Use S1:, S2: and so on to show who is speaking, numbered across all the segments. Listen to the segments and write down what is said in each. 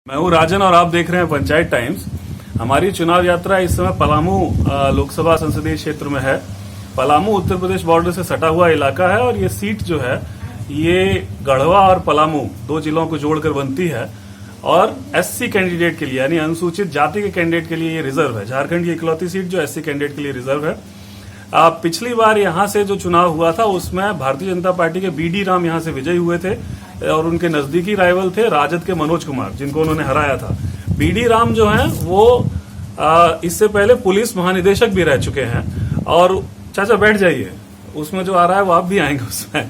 S1: मैं हूं राजन और आप देख रहे हैं पंचायत टाइम्स। हमारी चुनाव यात्रा इस समय पलामू लोकसभा संसदीय क्षेत्र में है। पलामू उत्तर प्रदेश बॉर्डर से सटा हुआ इलाका है और ये सीट जो है ये गढ़वा और पलामू दो जिलों को जोड़कर बनती है और एससी कैंडिडेट के लिए यानी अनुसूचित जाति के कैंडिडेट के लिए ये रिजर्व है। झारखंड की इकलौती सीट जो एससी कैंडिडेट के लिए रिजर्व है। पिछली बार यहां से जो चुनाव हुआ था उसमें भारतीय जनता पार्टी के बीडी राम यहां से विजयी हुए थे और उनके नजदीकी राइवल थे राजद के मनोज कुमार, जिनको उन्होंने हराया था। बीडी राम जो हैं वो इससे पहले पुलिस महानिदेशक भी रह चुके हैं और चाचा बैठ जाइए, उसमें जो आ रहा है वो आप भी आएंगे उसमें।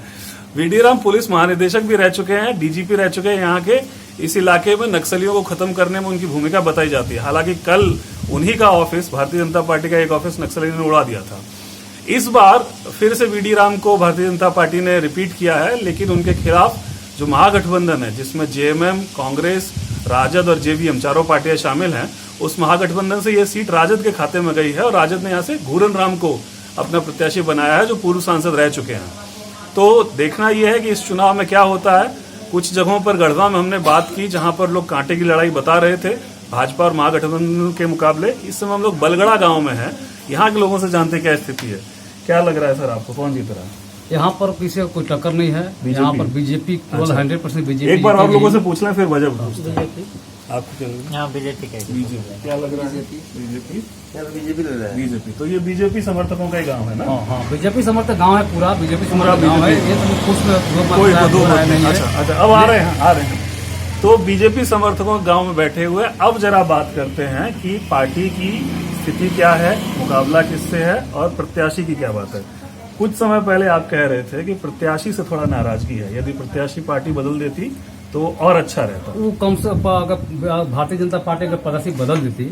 S1: बीडी राम पुलिस महानिदेशक भी रह चुके हैं, डीजीपी रह चुके हैं। यहाँ के इस इलाके में नक्सलियों को खत्म करने में उनकी भूमिका बताई जाती है। हालांकि कल उन्हीं का ऑफिस, भारतीय जनता पार्टी का एक ऑफिस नक्सलियों ने उड़ा दिया था। इस बार फिर से बीडी राम को भारतीय जनता पार्टी ने रिपीट किया है, लेकिन उनके खिलाफ जो महागठबंधन है जिसमें जेएमएम, कांग्रेस, राजद और जेवीएम चारों पार्टियां शामिल हैं, उस महागठबंधन से यह सीट राजद के खाते में गई है और राजद ने यहां से घूरन राम को अपना प्रत्याशी बनाया है जो पूर्व सांसद रह चुके हैं। तो देखना यह है कि इस चुनाव में क्या होता है। कुछ जगहों पर गढ़वा में हमने बात की जहां पर लोग कांटे की लड़ाई बता रहे थे भाजपा और महागठबंधन के मुकाबले। इस समय हम लोग बलगड़ा गांव में हैं, यहाँ के लोगों से जानते क्या स्थिति है। क्या लग रहा है सर आपको, कौन जीत रहा है?
S2: यहाँ पर किसी को कोई टक्कर नहीं है। यहाँ पर बीजेपी केवल 100% बीजेपी।
S1: एक बार आप लोगों से पूछ लें फिर वजह पूछते हैं। आपको क्या लग रहा है?
S3: यहाँ बीजेपी का
S1: बीजेपी क्या लग रहा है? बीजेपी
S3: बीजेपी लग रहा है।
S1: बीजेपी तो ये बीजेपी समर्थकों का ही गांव है ना?
S2: हाँ, बीजेपी समर्थक गांव है, पूरा बीजेपी समर्थक गांव है। ये तो कुछ
S1: कोई दो नहीं है। अच्छा अब आ रहे हैं। तो बीजेपी समर्थकों गांव में बैठे हुए। अब जरा बात करते हैं कि पार्टी की स्थिति क्या है, मुकाबला किससे है और प्रत्याशी की क्या बात है। कुछ समय पहले आप कह रहे थे कि प्रत्याशी से थोड़ा नाराजगी है, यदि प्रत्याशी पार्टी बदल देती तो और अच्छा रहता।
S2: वो कम से अगर भारतीय जनता पार्टी अगर प्रत्याशी बदल देती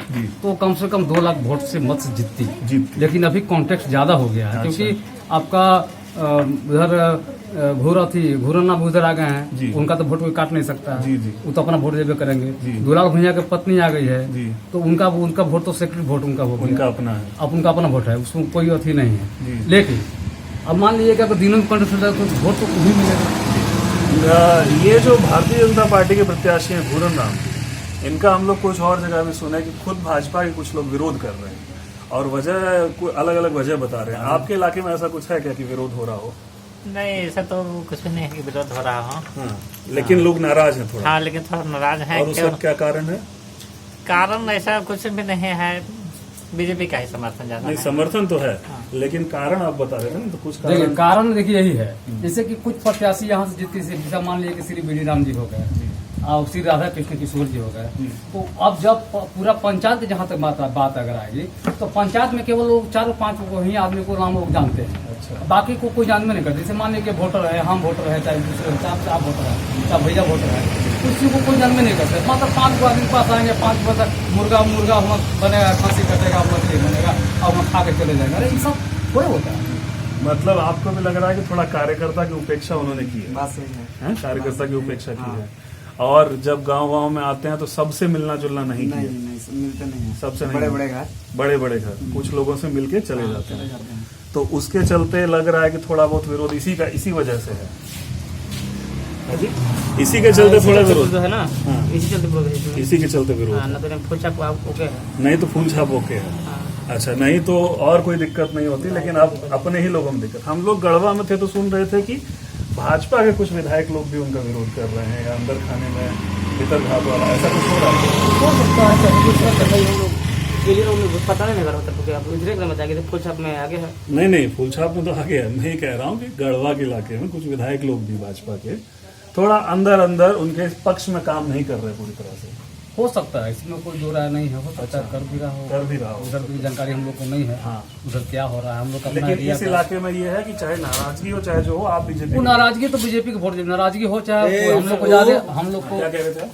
S2: तो कम से कम 2 लाख वोट से मत से जीतती। लेकिन अभी कॉन्टेक्स्ट ज्यादा हो गया है। अच्छा। क्योंकि आपका उधर घूरना भी उधर आ गए हैं, उनका तो वोट कोई काट नहीं सकता है। वो तो अपना वोट देवे करेंगे। दुलाल भैया की पत्नी आ गई है तो उनका वोट तो सेक्रेटरी वोट उनका हो गया,
S1: उनका अपना है।
S2: अब उनका अपना वोट है, उसमें कोई अथी नहीं है। लेकिन अब मान लीजिएगा अगर दिनों में कंटेस्ट होता है तो वोट तो भी मिलेगा।
S1: ये जो भारतीय जनता पार्टी के प्रत्याशी हैं घूरन राम, इनका हम लोग कुछ और जगह भी सुना है कि खुद भाजपा के कुछ लोग विरोध कर रहे हैं और वजह अलग अलग वजह बता रहे हैं। आपके इलाके में ऐसा कुछ है क्या कि विरोध हो रहा हो?
S3: नहीं, ऐसा तो कुछ भी नहीं है कि विरोध हो रहा हो।
S1: लेकिन लोग नाराज हैं थोड़ा।
S3: हाँ, लेकिन थोड़ा नाराज है।
S1: और उसका क्या कारण है?
S3: कारण ऐसा कुछ भी नहीं है, बीजेपी का ही समर्थन ज्यादा।
S1: नहीं, समर्थन तो है लेकिन कारण आप बता रहे थे ना, तो कुछ
S2: कारण देखिए यही है। जैसे कि कुछ प्रत्याशी यहाँ से जीतती, जैसा मान लीजिए कि श्री बीडी राम जी हो गए और श्री राधा कृष्ण किशोर जी हो गए। तो अब जब पूरा पंचायत जहाँ तक बात अगर आएगी तो पंचायत में केवल लोग 4-5 को ही आदमी को नाम लोग जानते हैं। अच्छा। बाकी को कोई जानते नहीं करते। जैसे मान लीजिए वोटर है, हम वोटर है, चाहे दूसरे चाहे आप वोटर है, चाहे भैया वोटर है, किसी को कोई जानते नहीं करते। मतलब 5 आदमी के पास आएंगे, 5 बजे मुर्गा बनेगा, खांसी कटेगा, मछली बनेगा और हम खा के चले जाएंगे। अरे ये सब थोड़े होता है।
S1: मतलब आपको भी लग रहा है कि थोड़ा कार्यकर्ता की उपेक्षा उन्होंने की है? कार्यकर्ता की उपेक्षा की है। और जब गांव में आते हैं तो सबसे मिलना जुलना नहीं किया?
S4: नहीं मिलते नहीं, सबसे
S1: बड़े घर कुछ लोगों से मिलके चले जाते हैं। तो उसके चलते लग रहा है कि थोड़ा बहुत विरोध इसी वजह से है जी? इसी के चलते थोड़ा विरोध
S3: है ना?
S1: इसी के चलते विरोध। नहीं तो फूल छाप ओके है। अच्छा, नहीं तो और कोई दिक्कत नहीं होती, लेकिन अब अपने ही लोगों में दिक्कत। हम लोग गढ़वा में थे तो सुन रहे थे कि भाजपा के कुछ विधायक लोग भी उनका विरोध कर रहे हैं, या अंदर खाने में भीतर घात वाला ऐसा कुछ हो रहा है।
S3: हो सकता है, पता नहीं लगा। फूल छाप में आगे है?
S1: नहीं, फूल छाप में तो आगे है। मैं कह रहा हूँ कि गढ़वा के इलाके में कुछ विधायक लोग भी भाजपा के थोड़ा अंदर उनके पक्ष में काम नहीं कर रहे पूरी तरह से।
S2: हो सकता है, इसमें कोई दो राय नहीं है। हो सकता है कर भी रहा हो। उधर की जानकारी हम लोग को नहीं है। हाँ, उधर क्या हो रहा है हम लोग का।
S1: लेकिन इस इलाके में ये है कि चाहे नाराजगी हो चाहे जो हो, आप बीजेपी
S2: को नाराजगी तो बीजेपी को वोट दे, नाराजगी हो चाहे हम लोग को ज्यादा, हम लोग को
S1: क्या कह रहे थे?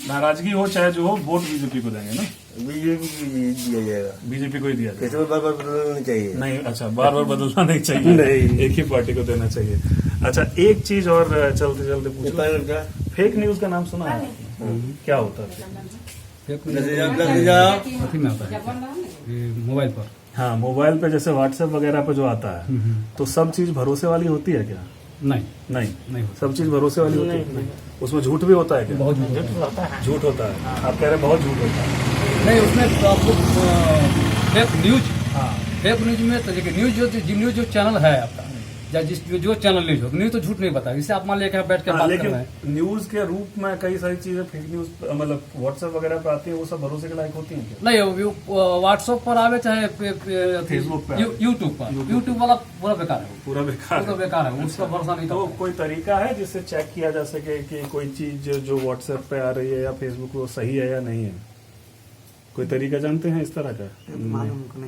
S1: नाराजगी हो चाहे जो हो, वोट बीजेपी को देंगे ना?
S4: बीजेपी दिया जाएगा।
S1: बीजेपी को ही दिया जाएगा।
S4: बार बदलना चाहिए नहीं।
S1: अच्छा, बार बदलना नहीं चाहिए। नहीं, एक ही पार्टी को देना चाहिए। अच्छा, एक चीज और चलते चलते पूछो, फेक न्यूज का नाम सुना है? क्या होता है?
S2: मोबाइल पर?
S1: हाँ, मोबाइल पे जैसे व्हाट्सएप वगैरह पे जो आता है तो सब चीज भरोसे वाली होती है क्या?
S2: नहीं होता।
S1: सब चीज भरोसे वाली होती है? उसमें झूठ भी होता है क्या?
S2: बहुत झूठ
S1: झूठ होता है। आप कह रहे हैं बहुत झूठ होता है।
S2: नहीं, उसमें तो आपको फेक न्यूज में तो देखिए, न्यूज जो चैनल है आपका, या जो चैनल न्यूज हो, न्यूज तो झूठ नहीं बताएगा। इससे आप मान लिया कि बैठ के बात कर रहे हैं।
S1: लेकिन न्यूज के रूप में कई सारी चीजें फेक न्यूज मतलब व्हाट्सएप वगैरह पे आती है, वो सब भरोसे के लायक होती हैं क्या?
S2: नहीं, व्हाट्सएप पर आवे चाहे
S1: फेसबुक पे आवे।
S2: यूट्यूब वाला पूरा बेकार है।
S1: पूरा बेकार
S2: वो तो बेकार है, उसका भरोसा नहीं।
S1: तो कोई तरीका है जिससे चेक किया जा सके कि कोई चीज जो व्हाट्सएप पे आ रही है या फेसबुक पे वो सही है या नहीं है? कोई तरीका जानते हैं इस तरह का?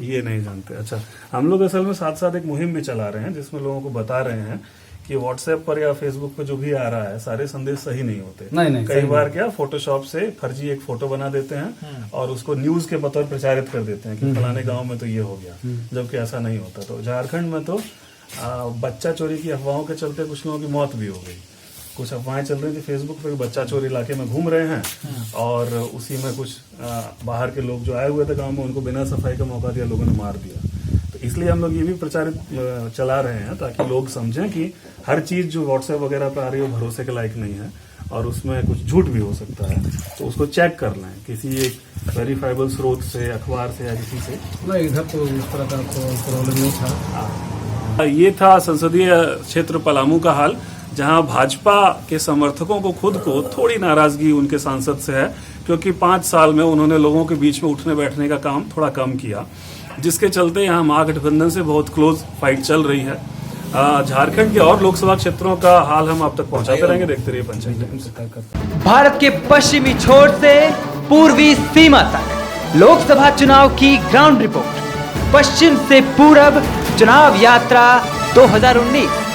S1: ये नहीं जानते। अच्छा, हम लोग असल में साथ साथ एक मुहिम भी चला रहे हैं जिसमें लोगों को बता रहे हैं कि व्हाट्सएप पर या फेसबुक पे जो भी आ रहा है सारे संदेश सही नहीं होते।
S2: नहीं,
S1: कई बार क्या फोटोशॉप से फर्जी एक फोटो बना देते हैं और उसको न्यूज के बतौर प्रचारित कर देते हैं कि फलाने गांव में तो ये हो गया, जबकि ऐसा नहीं होता। तो झारखंड में तो बच्चा चोरी की अफवाहों के चलते कुछ लोगों की मौत भी हो गई। कुछ अफवाहें चल रही थी फेसबुक पे, बच्चा चोर इलाके में घूम रहे हैं और उसी में कुछ बाहर के लोग जो आए हुए थे गांव में, उनको बिना सफाई का मौका दिया, लोगों ने मार दिया। तो इसलिए हम लोग ये भी प्रचारित चला रहे हैं ताकि लोग समझें कि हर चीज जो व्हाट्सएप वगैरह पे आ रही है वो भरोसे के लायक नहीं है और उसमें कुछ झूठ भी हो सकता है। तो उसको चेक कर लें किसी एक वेरीफाइबल स्रोत से, अखबार से या किसी से।
S2: नहीं, इधर तो इस तरह का प्रॉब्लम नहीं था।
S1: ये था संसदीय क्षेत्र पलामू का हाल, जहां भाजपा के समर्थकों को खुद को थोड़ी नाराजगी उनके सांसद से है, क्योंकि 5 साल में उन्होंने लोगों के बीच में उठने बैठने का काम थोड़ा कम किया, जिसके चलते यहां महागठबंधन से बहुत क्लोज फाइट चल रही है। झारखंड के और लोकसभा क्षेत्रों का हाल हम आप तक पहुंचाते रहेंगे। देखते रहिए पंचायत टाइम्स।
S5: भारत के पश्चिमी छोर से पूर्वी सीमा तक लोकसभा चुनाव की ग्राउंड रिपोर्ट, पश्चिम से पूरब चुनाव यात्रा 2019।